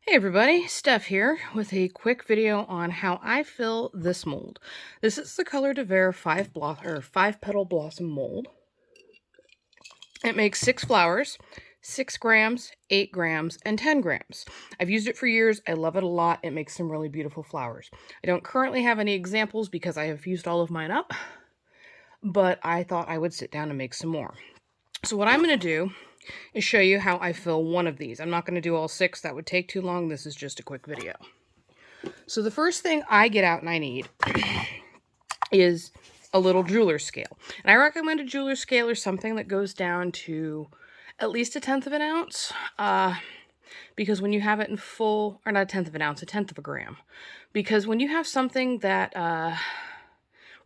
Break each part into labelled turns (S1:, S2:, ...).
S1: Hey everybody, Steph here with a quick video on how I fill this mold. This is the Colur de Verre 5 petal blossom mold. It makes 6 flowers, 6 grams, 8 grams, and 10 grams. I've used it for years. I love it a lot. It makes some really beautiful flowers. I don't currently have any examples because I have used all of mine up, but I thought I would sit down and make some more. So what I'm going to do is show you how I fill one of these. I'm not going to do all 6. That would take too long. This is just a quick video. So the first thing I get out and I need is a little jeweler's scale. And I recommend a jeweler's scale or something that goes down to at least 1/10 of an ounce. Because when you have it in full, or not 1/10 of an ounce, 1/10 of a gram. Because when you have something that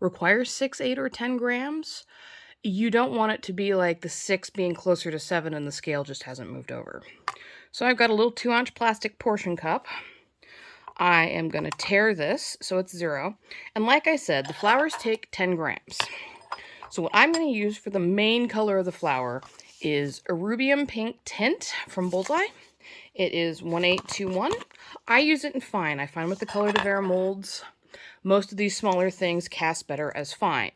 S1: requires 6, 8, or 10 grams, you don't want it to be like the 6 being closer to 7 and the scale just hasn't moved over. So I've got a little 2-ounce plastic portion cup. I am going to tare this so it's 0. And like I said, the flowers take 10 grams. So what I'm going to use for the main color of the flower is a rubium pink tint from Bullseye. It is 1821. I use it in fine. I find with the Colur de Verre molds, most of these smaller things cast better as fine.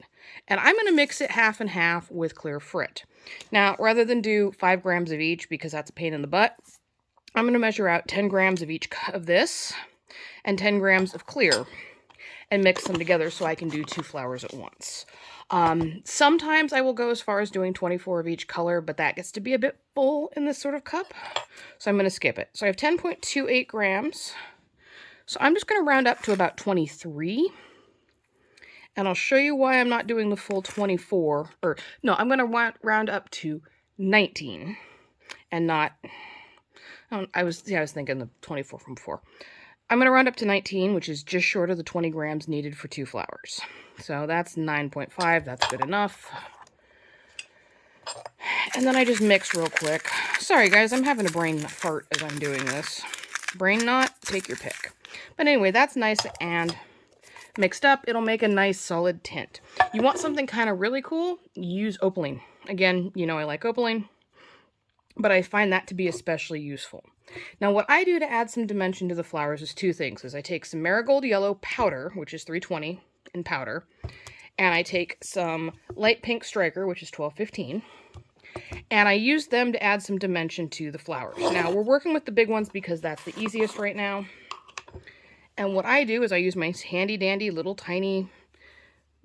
S1: And I'm going to mix it half and half with clear frit. Now, rather than do 5 grams of each, because that's a pain in the butt, I'm going to measure out 10 grams of each of this and 10 grams of clear and mix them together so I can do 2 flowers at once. Sometimes I will go as far as doing 24 of each color, but that gets to be a bit full in this sort of cup, so I'm going to skip it. So I have 10.28 grams. So I'm just going to round up to about 23. And I'll show you why I'm not doing the full 24. Or, no, I'm going to round up to 19. And not... I was thinking the 24 from before. I'm going to round up to 19, which is just short of the 20 grams needed for 2 flowers. So that's 9.5. That's good enough. And then I just mix real quick. Sorry, guys, I'm having a brain fart as I'm doing this. Brain knot, take your pick. But anyway, that's nice and mixed up. It'll make a nice solid tint. You want something kind of really cool? Use opaline. Again, you know I like opaline, but I find that to be especially useful. Now, what I do to add some dimension to the flowers is 2 things. I take some marigold yellow powder, which is 320 in powder, and I take some light pink striker, which is 1215, and I use them to add some dimension to the flowers. Now, we're working with the big ones because that's the easiest right now. And what I do is I use my handy-dandy little tiny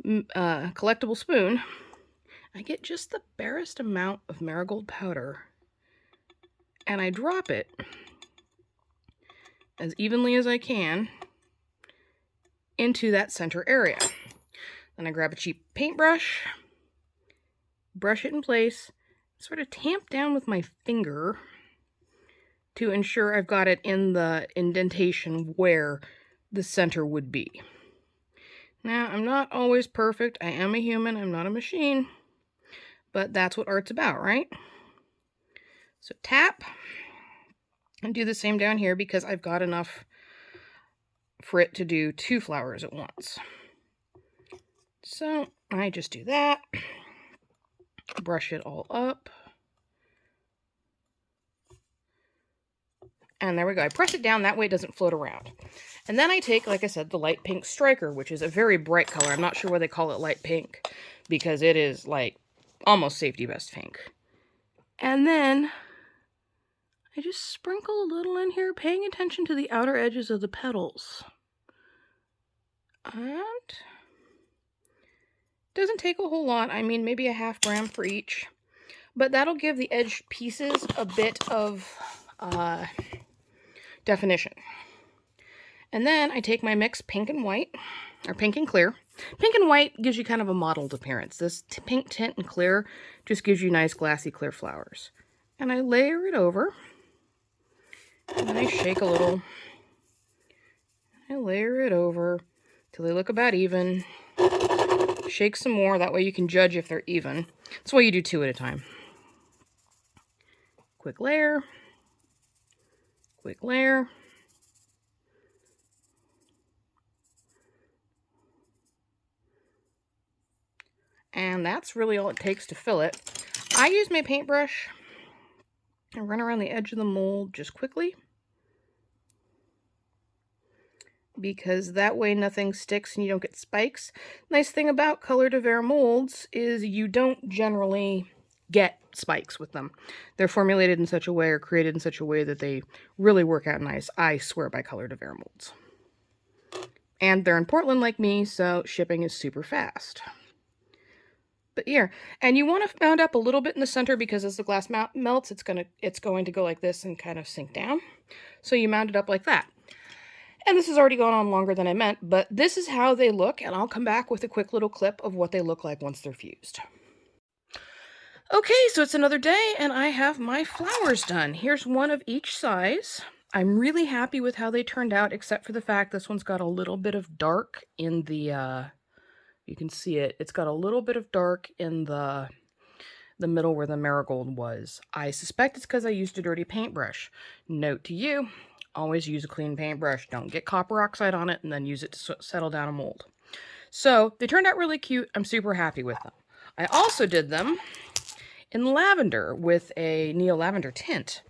S1: collectible spoon. I get just the barest amount of marigold powder, and I drop it as evenly as I can into that center area. Then I grab a cheap paintbrush, brush it in place, sort of tamp down with my finger to ensure I've got it in the indentation where the center would be. Now, I'm not always perfect. I am a human. I'm not a machine. But that's what art's about, right? So tap. And do the same down here because I've got enough for it to do 2 flowers at once. So I just do that. Brush it all up. And there we go. I press it down, that way it doesn't float around. And then I take, like I said, the light pink striker, which is a very bright color. I'm not sure why they call it light pink, because it is like almost safety vest pink. And then I just sprinkle a little in here, paying attention to the outer edges of the petals. And it doesn't take a whole lot. I mean, maybe a ½ gram for each. But that'll give the edge pieces a bit of definition. And then I take my mix pink and white, or pink and clear. Pink and white gives you kind of a mottled appearance. This pink tint and clear just gives you nice glassy clear flowers. And I layer it over. And then I shake a little. I layer it over till they look about even. Shake some more, that way you can judge if they're even. That's why you do 2 at a time. Quick layer. Quick layer. And that's really all it takes to fill it. I use my paintbrush and run around the edge of the mold just quickly. because that way nothing sticks and you don't get spikes. Nice thing about Colur de Verre molds is you don't generally get spikes with them. They're formulated in such a way or created in such a way that they really work out nice. I swear by Colur de Verre molds. And they're in Portland like me, so shipping is super fast. But here, and you want to mount up a little bit in the center because as the glass melts, it's going to go like this and kind of sink down. So you mount it up like that. And this has already gone on longer than I meant, but this is how they look, and I'll come back with a quick little clip of what they look like once they're fused. Okay, so it's another day, and I have my flowers done. Here's one of each size. I'm really happy with how they turned out, except for the fact this one's got a little bit of dark in the, you can see it. It's got a little bit of dark in the middle where the marigold was. I suspect it's because I used a dirty paintbrush. Note to you, always use a clean paintbrush. Don't get copper oxide on it and then use it to settle down a mold. So they turned out really cute. I'm super happy with them. I also did them in lavender with a Neo Lavender tint.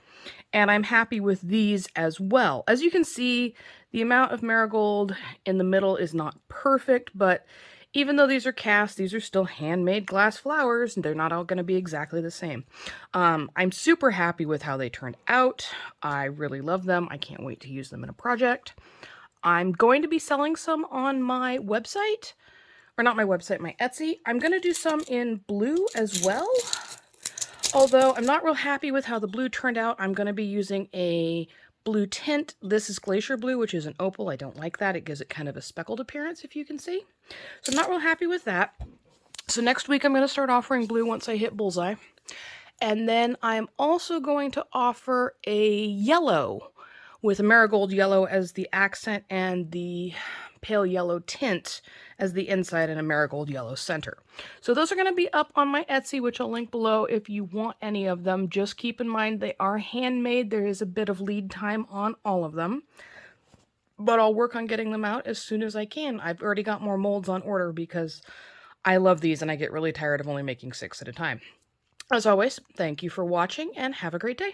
S1: And I'm happy with these as well. As you can see, the amount of marigold in the middle is not perfect, but even though these are cast, these are still handmade glass flowers, and they're not all going to be exactly the same. I'm super happy with how they turned out. I really love them. I can't wait to use them in a project. I'm going to be selling some on my website, or not my website, my Etsy. I'm going to do some in blue as well. Although I'm not real happy with how the blue turned out, I'm going to be using a blue tint. This is Glacier Blue, which is an opal. I don't like that. It gives it kind of a speckled appearance, if you can see. So I'm not real happy with that. So next week I'm going to start offering blue once I hit bullseye. And then I'm also going to offer a yellow with a marigold yellow as the accent and the pale yellow tint as the inside and a marigold yellow center. So those are going to be up on my Etsy, which I'll link below if you want any of them. Just keep in mind they are handmade. There is a bit of lead time on all of them, but I'll work on getting them out as soon as I can. I've already got more molds on order because I love these and I get really tired of only making 6 at a time. As always, thank you for watching and have a great day.